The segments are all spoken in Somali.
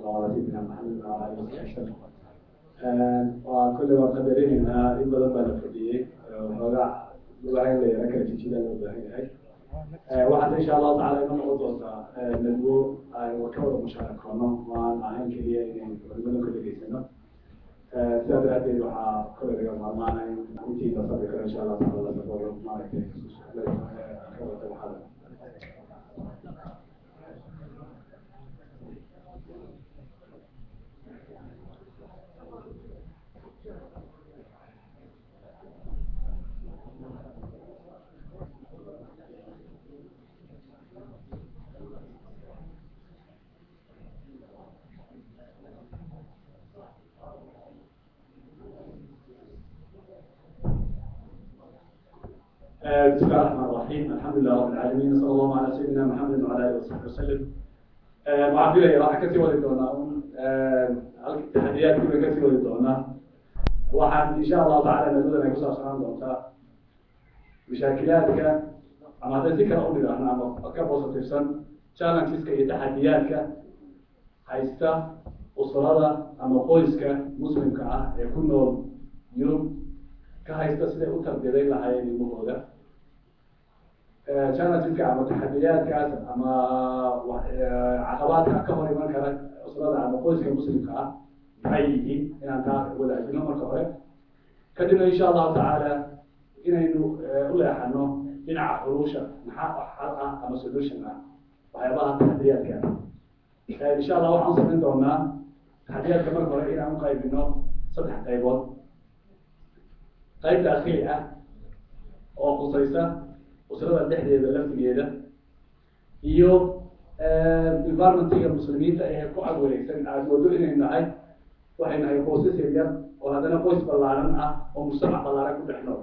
الله على سيدنا محمد وعلى آله وصحبه وسلم. وكل ما قدرنا إن بدل بالفدية وهذا لبعض لك تجينا لبعض واحد إن شاء الله تعالى إنه قدوة ندو وكور مشاركنا وعين كليه من كل جسنا سأدري هذه وح كل يوم معنا كنتي تصدق إن شاء الله تعالى نقول معك كور الحلقة. بسم الله الرحمن الرحيم الحمد لله رب العالمين صلى الله على سيدنا محمد وعلى اله وصحبه وسلم. معبيله راح كسي ولي دونا التحديات كما كسي ولي دونا waxaan insha Allah taala nadada ay ku saabsan doontaa mashaakilaadka ama hadii si kale u dhigana ama ka positive challengeska iyo taxadiyaadka haysta usrada ama qoyska muslimka ah ee ku nool Yurub ka haysta sida u tarbiyadeyn lahaayeen ilmahooda challengeska ama taxadiyaadkaas ama caqabadaadka ka hor iman kara usrada ama qoyska muslimka ah حيجي إن أنت ولا أجنبي مرة أخرى كدنا إن شاء الله تعالى إنه ولا حنو إن عروشة نحقق حلقة أو سولوشن وهيبقى تحديات كان إن شاء الله وحنصل من دونا تحديات كمان مرة إلى أن قايب إنه سطح قيبات قيب تأخيرة أو قصيصة وصلنا الدحية باللفت جيدة يوم environment المسلمين تأيه كوعد وليسن عدودو إنه هاي waxayna ay qoysas yar oo hadana qoys ballaaran ah oo mujtamac ballaaran ku dhexnool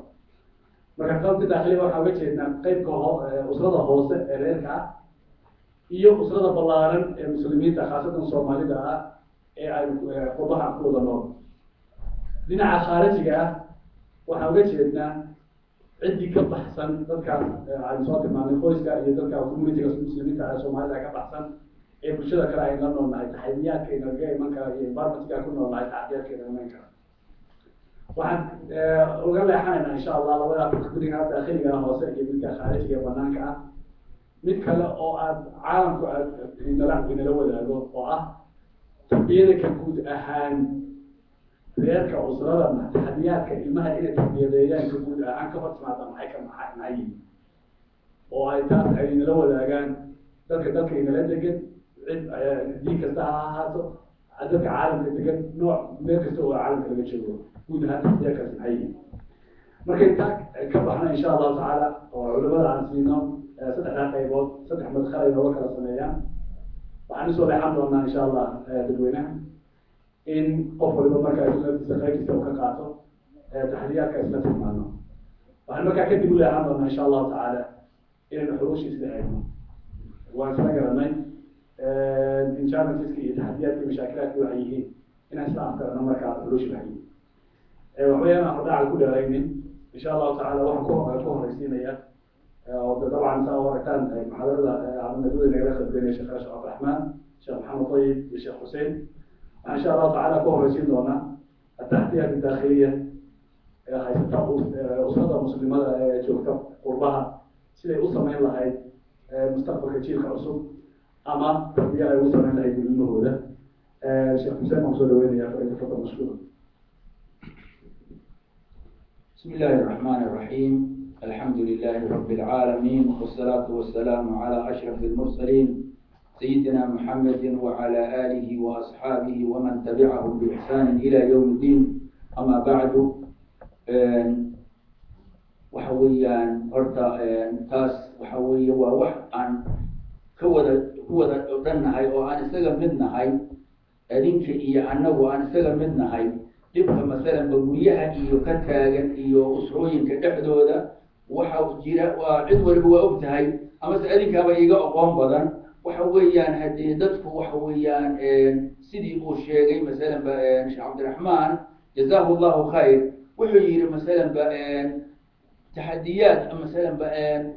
marka qaybta dakhliga waxa uga jeednaa qaybka usrada hoose ee reerka iyo usrada ballaaran ee muslimiinta khaasatan Soomaalida ah ee ay qobaha ku wada nool dhinaca khaarijiga ah waxa uga jeednaa cidii ka baxsan dadkaas ay soo tilmaamay qoyska iyo dadka community-ga muslimiinta ee Soomaalida ka baxsan ee bulshada kale ay la noolnahay taxadiyaadka inaga iman kara iyo environment-ka ku noolnahay taxadiyaadka inaga iman kara waxaan uga leexanaynaa insha Allah labada guddiga dakhliga hoose iyo midka khaarijiga banaanka ah mid kale oo aad caalamku aad inala wadaago oo ah tarbiyada ka guud ahaan reerka usrada taxadiyaadka ilmaha inay tarbiyadeeyaan ka guud ahaan ka hortimaada maxay ka maxay oo ay taas ay inala wadaagaan dadka inala degan دي كستها هاتو عدد عالم كتجد نوع مركز هو عالم كتجده بود هذا ذاك الحي ممكن تاك كبحنا إن شاء الله تعالى وعلماء عن سنين سطح قيبات سطح مدخلين وكرة سنيان وحنسوا الحمد لله إن شاء الله تدوينه إن قفل بمركز سخيك سوكا قاتو تحليات كإسلام معنا وحنمكا كتب له الحمد لله إن شاء الله تعالى إن الحروش يستحقنا وأنسنا قرنين إن شاء الله تسكي تحديات مشاكلات وعيه إن أسمع أكثر أنا مركز فلوش العيه وحيانا خداع كل رأيين إن شاء الله تعالى وحكوه رئيسينية وطبعا سوا كان محاضرة عملنا دول اللي ياخذ بين الشيخ عبد الرحمن الشيخ محمد طيب والشيخ حسين إن شاء الله تعالى كوه رئيسين دونا التحديات الداخلية حيث أسرة مسلمة جوكتب قربها سيدي أسرة ما يلا هاي مستقبل كتير كعصب أما تربية يوصل من العيد المهودة الشيخ حسين مقصود وين يا فريق فضل مشكور. بسم الله الرحمن الرحيم الحمد لله رب العالمين والصلاة والسلام على أشرف المرسلين سيدنا محمد وعلى آله وأصحابه ومن تبعهم بإحسان إلى يوم الدين أما بعد وحويان أرتا تاس وحوي ووح عن هو دنهاي أو أنا سجل منهاي أدينك إياه أنا وأنا سجل منهاي يبقى مثلا بقوليها إياه كتاجن إياه أسروين كتحدودا وحاو جرا وعدول هو أبتهاي أما سأدينك هذا يجا أقوام بدن وحويان هدي دتك وحويان سيدي أوشيجي مثلا بشيخ عبد الرحمن جزاه الله خير وحير مثلا تحديات مثلا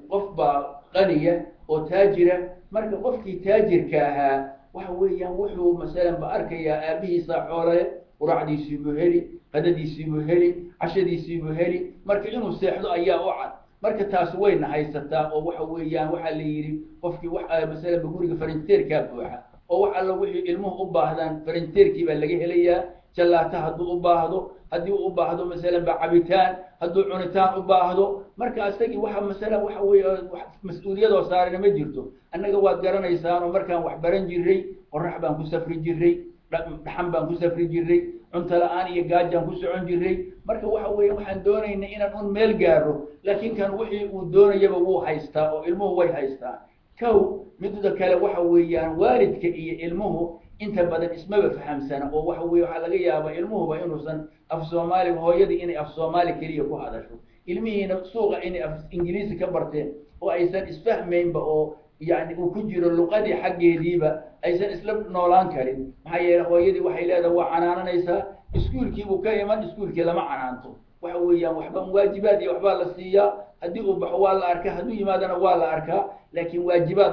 قفبة غنية أو تاجرة marka qofkii taajirka ahaa وحويا وحو مثلا بأركيا أبيه صاحوله ورعدي سيبوهلي قددي سيبوهلي عشدي سيبوهلي مركا إنو سيحدو أيا وعد marka taas weyna haysataa oo waxa weeyaan waxa la yiri qofkii waxa mesela guriga farinteerka buuxa oo waxa la wixii ilmuhu u baahdaan farinteerkii baa laga helayaa jalaata hadduu u baahdo haddii uu u baahdo mesela cabitaan hadduu cunitaan u baahdo marka asagii waxa mesela waxa weeye mas'uuliyadoo saaran ma jirto annaga waad garanaysaan oo markaan wax baran jiray qorrax baan ku safri jiray dhaxan baan ku safri jiray cunto la'aan iyo gaajaan ku socon jiray marka waxa weeye waxaan doonaynaa inaan un meel gaaro laakiin kan wixii uu doonayaba wuu haystaa oo ilmuhu way haystaa kow midda kale waxa weeyaan waalidka iyo ilmuhu inta badan ismaba fahamsana oo waxa weeye waxa laga yaabaa ilmuhuba inuusan af Soomaali hooyadii inay af Soomaali kaliya ku hadasho ilmihiina suuqa inay af Ingiriisi ka barteen oo aysan isfahmaynba oo يعني وكجر اللغة حقيقية أيضا إسلام نولان كريم هاي هويدي وحيلة وعنانا نيسا إسكول كي وكيما إسكول كي لما عنانتو وحويا وحبا واجباتي وحبا للسيا هدي وبحوال أركا هدي ماذا نوال أركا لكن واجبات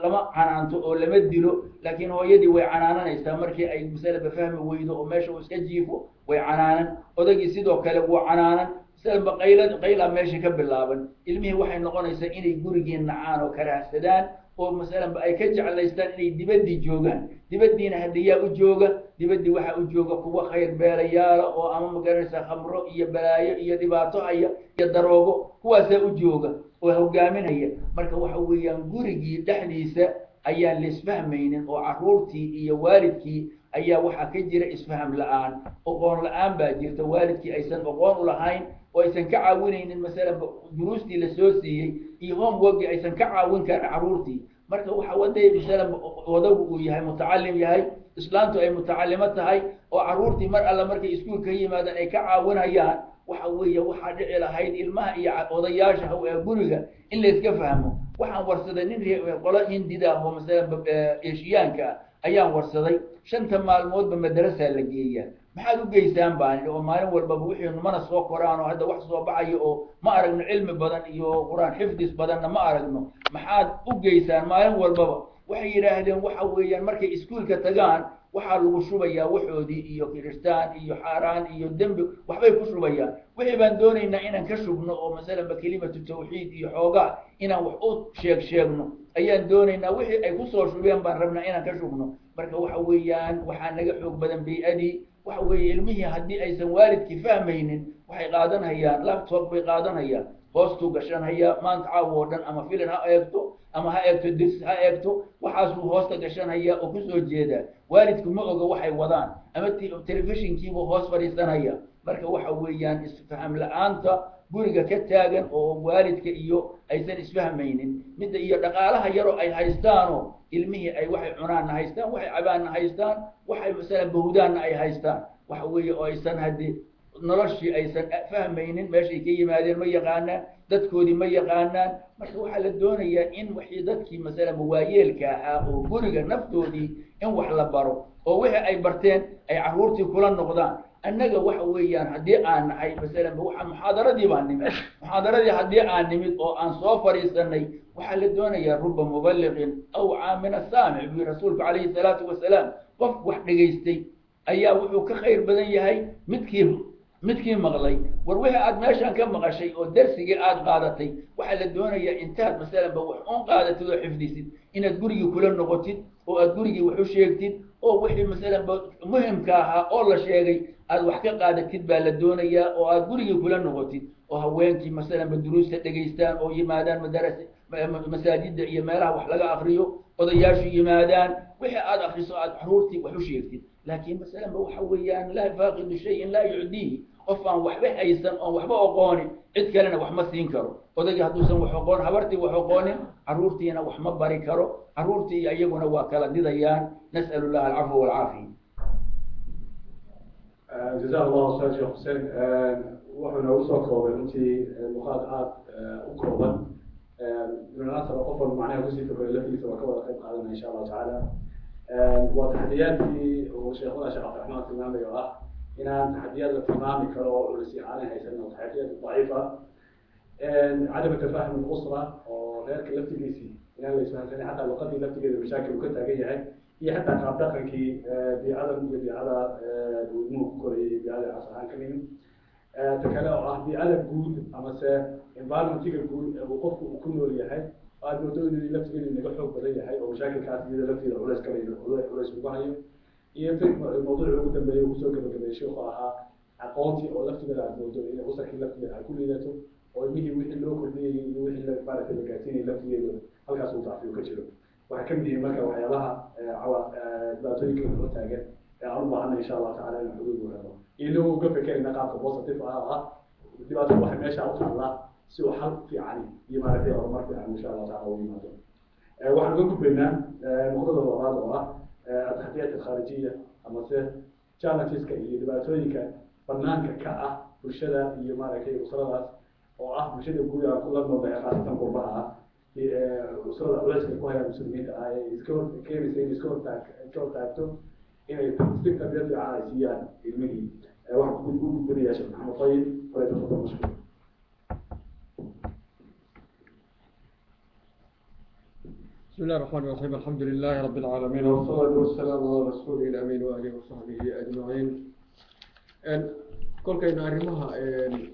لما عنانتو أو لما ادلو لكن هويدي وعنانا نيسا مركي أي مسألة بفهم ويدو وماشو وسكجيفو وعنانا ودقي سيدو كالب وعنانا سلم قيلة ماشي كبلابن ilmihi waxay noqonaysaa inay gurigeena nacaan oo karaahsadaan oo masalan ay ka jeclaystaan inay dibadii joogaan dibadiina hadiyaa u jooga dibadii waxa u jooga kuwa khayr beelayaal oo ama magaranaysa khamro iyo balaayo iyo dhibaato iyo daroogo kuwaas u jooga oo hogaaminaya marka waxa weeyaan gurigii dhaxdiisa ayaan la isfahmaynin oo caruurtii iyo waalidkii ayaa waxa ka jira isfaham la'aan aqoon la'aan baa jirta waalidkii aysan aqoon u lahayn وأيسن كعاونين مثلا دروستي للسوسي يهم وجه أيسن كعاون كان عرورتي مركب وحودي مثلا وضوء يهاي متعلم يهاي إسلامته أي متعلمات هاي وعرورتي مرة على مركب إسكول كي ماذا أي كعاون هيان وحويه وحد إلى هاي الماء وضياشه أو جرجة إلا يتكفهمه وحن ورصدنين قلا هندي هو مثلا إيشيان أيام ورصدي شنت مع الموت بمدرسة اللجية maxaad u geysaan baan oo maalin walba wixii mana soo koraan oo hadda wax soo baxay oo ma aragno cilmi badan iyo quraan xifdis badan ma aragno maxaad u geysaan maalin walba waxay yiraahdeen waxa weeyaan markay iskuulka tagaan waxa lagu shubayaa waxoodii iyo kiristaan iyo xaraan iyo dambi waxbay ku shubayaan wixii baan doonaynaa inaan ka shubno oo masalan kalimatu tawxiid iyo xoogaa inaan wax u sheegno ayaan doonaynaa wixii ay ku soo shubeen baan rabnaa inaan ka shubno marka waxa weeyaan waxa naga xoog badan bi'adii waxa weeye ilmihii haddii aysan waalidkii fahmaynin waxay qaadanayaan laptop bay qaadanayaan hoostu gashanaya maanta caawo dhan ama filim ha eegto ama ha eegto dirs ha eegto waxaasuu hoosta gashanaya oo kusoo jeeda waalidku ma oga waxay wadaan ama telefishinkiibuu hoos fadhiisanaya marka waxa weeyaan isfaham la'aanta guriga ka taagan oo waalidka iyo aysan isfahmaynin midda iyo dhaqaalaha yaroo ay haystaanoo ilmihii ay waxay cunaanna haystaan waxay cabaanna haystaan waxay masalan bawdaanna ay haystaan waxa weeye oo aysan haddii noloshii aysan fahmaynin meeshay ka yimaadeen ma yaqaanaan dadkoodii ma yaqaanaan marka waxaa la doonayaa in wixii dadkii masalan waayeelka ahaa oo guriga naftoodii in wax la baro oo wixii ay barteen ay caruurtii kula noqdaan annaga waxa weeyaan haddii aan nahay masalan waxa muxaadaradii baan nimid muxaadaradii haddii aan nimid oo aan soo fariisanay waxaa la doonayaa rubba muballighin aw caamina saamic bi rasuulku calayhi salaatu wasalaam qof wax dhegaystay ayaa wuxuu ka khayr badan yahay midkii maqlay war wixii aad meeshan ka maqashay oo darsigii aad qaadatay waxaa la doonayaa intaad masalan wax uun qaadatid oo xifdisid inaad gurigii kula noqotid oo aad gurigii wax u sheegtid oo wixii masalan muhimka ahaa oo la sheegay aad wax ka qaadatid baa la doonayaa oo aad gurigii kula noqotid oo haweenkii masalan duruusta dhageystaan oo yimaadaan masaajidda iyo meelaha wax laga aqriyo odayaashu yimaadaan wixii aad akhriso aad caruurtii wax u sheegtid laakiin masalan waxa weeyaan laa faaqidu shay'in laa yucdiihi qof aan waxba haysan oo waxba aqoonin cid kalena wax ma siin karo odayga hadduusan wax aqoon habartii wax aqoonin caruurtiina wax ma bari karo caruurtii iyaguna waa kala didayaan nas'alu llaha alcafwa walcaafiya جزاه الله خير شيخ حسين وحنا وصل كوبا انت مقاطعات وكوبا بالمناسبه قفل معناها وزي في التي سوى كوبا قيد قادنا ان شاء الله تعالى وتحدياتي وشيخنا شيخ عبد الرحمن التمامي وراح هنا تحديات التمامي كرو ولسيعانه هيسن وتحديات ضعيفه عدم التفاهم الاسره وغير كلفتي هنا اللي اسمها حتى لو قد لفتي مشاكل وكنت اجي iyo xataa qaab dhaqankii biicadan iyo biicada ilmuhu ku korayay biicada casahaan ka nimin ta kale oo ah biicada guud amase environmentiga guud uu qofku uu ku nool yahay aad moodo inuu laftigeedu inaga xoog badan yahay oo mashaakilkaas iyada lafteeda culays kale culays ugu hayo iyo mawduuca ugu dambeeya uu kusoo gabagabeeyey sheekhu ahaa aqoontii oo laftigeeda aad moodo inay usarkii laftigeeda ay ku liidato oo ilmihii wixii loo kordhiyey iyo wixii maaragtay la gaarsiinayay laftigeedu halkaas uu dacfiyo ka jiro waxay kamid yihiin marka waxyaabaha dhibaatooyinka hor taagan ee aan u baahanay insha allahu tacala in xuduud u helo inagoo uga fekerayna qaabka positive ah oo ah dhibaatada waxay meesha u taallaa si uu xal fiican iyo maaragtay horumar fiican insha allahu tacala ugu yimaado waxaan uga gudbaynaa nuqdada labaad oo ah ataxdiyaat alkhaarijiya amase challengeska iyo dhibaatooyinka banaanka ka ah bulshada iyo maaragtay usradaas oo ah bulshada guud aan kula noolnahay khaasatan qurbaha ah usrada culayska ku haya muslimiinta ah ee iska hor keenaysa in iska hortaagto inay si tarbiyad fiican ay siiyaan ilmihii waxaan ku gudbinayaa sheekh maxamed tayib falyatafadal mashkuur بسم الله الرحمن الرحيم الحمد لله رب العالمين والصلاة والسلام على رسوله الأمين وآله وصحبه أجمعين كل كنا أرمها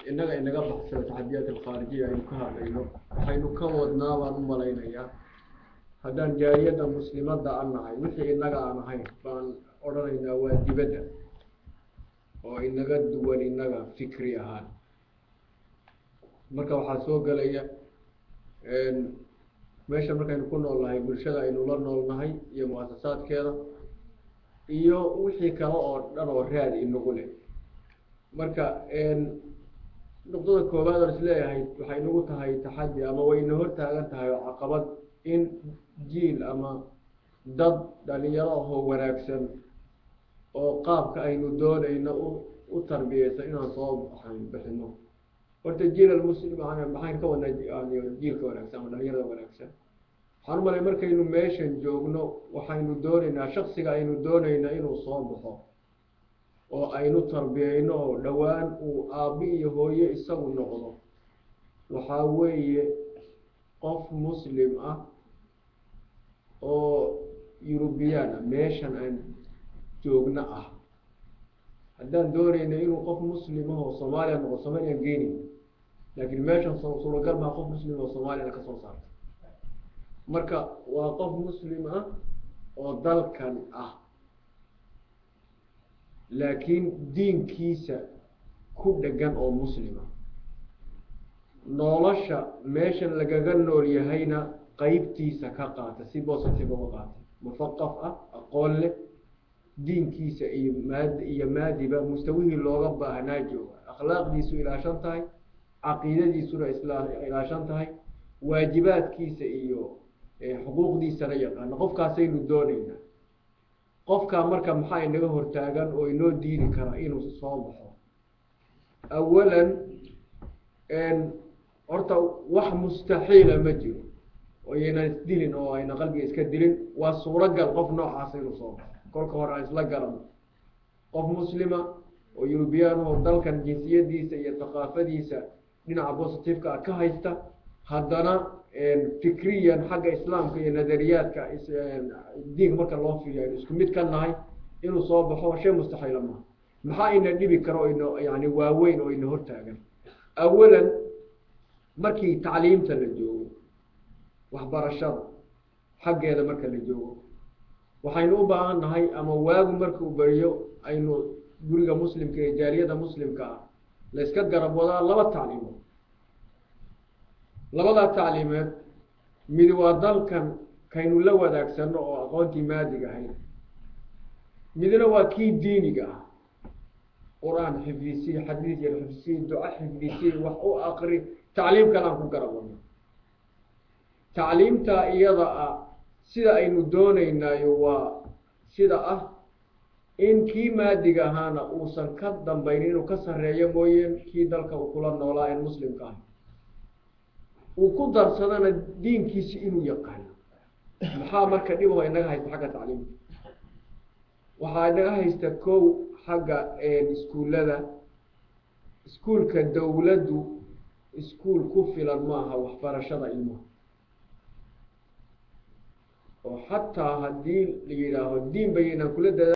إننا بحث التحديات الخارجية إنكها لينه حين كودنا ونملينا يا هذا جارية مسلمات دعنا هاي مثل إننا أنا هاي فان أورينا واجبنا وإننا دول إننا فكري هان مركب حاسوق ليا meesha markaynu ku noolnahay bulshada aynu la noolnahay iyo muasasaadkeeda iyo wixii kale oo dhan oo raad inagu leh marka nuqdada koowaad oo isleeyahay waxay nagu tahay taxaddi ama wayna hortaagan tahay oo caqabad in jiil ama dad dhalinyaro ahoo wanaagsan oo qaabka aynu doonayno u tarbiyeysa inaan soo bixino horta jiil almuslim maxaan ka wadnaa jiilka wanaagsan ama dhalinyarada wanaagsan waxaan malay markaynu meeshan joogno waxaynu doonaynaa shaksiga aynu doonaynaa inuu soo baxo oo aynu tarbiyeyno oo dhowaan uu aabbi iyo hooye isagu noqdo waxaa weeye qof muslim ah oo yurubiyaan ah meeshan aan joogno ah haddaan doonayna inuu qof muslim ah oo soomaaliya noqdo soomaaliyaan geenin laakiin meeshan suuragal maa qof muslim oo soomaaliyana ka soo saarta marka waa qof muslim ah oo dalkan ah laakiin diinkiisa ku dhegan oo muslima nolosha meeshan lagaga nool yahayna qeybtiisa ka qaata si positive uga qaata mufaqaf ah aqoon leh diinkiisa iyo maadiba mustawihii looga baahnaa jooga akhlaaqdiisu ilaashan tahay caqiidadiisuna ilaashan tahay waajibaadkiisa iyo xuquuqdiisana yaqaano qofkaasaynu doonaynaa qofkaa marka maxaa inaga hortaagan oo inoo diidi kara inuu soo baxo awalan horta wax mustaxiila ma jiro oo aynan isdilin oo ayna qalbiga iska dilin waa suuragal qof noocaas inuu soo baxo kolka hore aan isla garano qof muslima oo yurubiyaan oo dalkan jinsiyadiisa iyo thaqaafadiisa dhinaca positiveka ah ka haysta haddana fikriyan xagga islaamka iyo nadariyaadka diinka marka loo fiiriyo aynu isku mid ka nahay inuu soo baxo shay mustaxiila maaha maxaa ina dhibi karo ino yani waaweyn oo ina hortaagan awalan markii tacliimta la joogo waxbarashada xaggeeda marka la joogo waxaynu u baahan nahay ama waagu markuu beriyo aynu guriga muslimka ee jaaliyada muslimka ah la iska garab wadaa laba tacliimood labadaa tacliimeed mid waa dalkan kaynu la wadaagsano oo aqoontii maadiga ahayd midna waa kii diiniga ah qur-aan xifdisiy xadiid yar xifdisiy duco xifdisiy wax u aqri tacliim kalaan ku garab wadno tacliimtaa iyada ah sida aynu doonaynaayo waa sida ah in kii maadiga ahaana uusan ka dambayn inuu ka sarreeyo mooyeen kii dalka uu kula noolaa en muslimka ah uu ku darsadana diinkiisi inuu yaqaano maxaa marka dhibaho inaga haysta xagga tacliimta waxaa inaga haysta kow xagga iskuullada iskuulka dawladdu iskuul ku filan maaha waxbarashada ilmaha oo xataa haddii la yidhaaho diin baynaan kula dada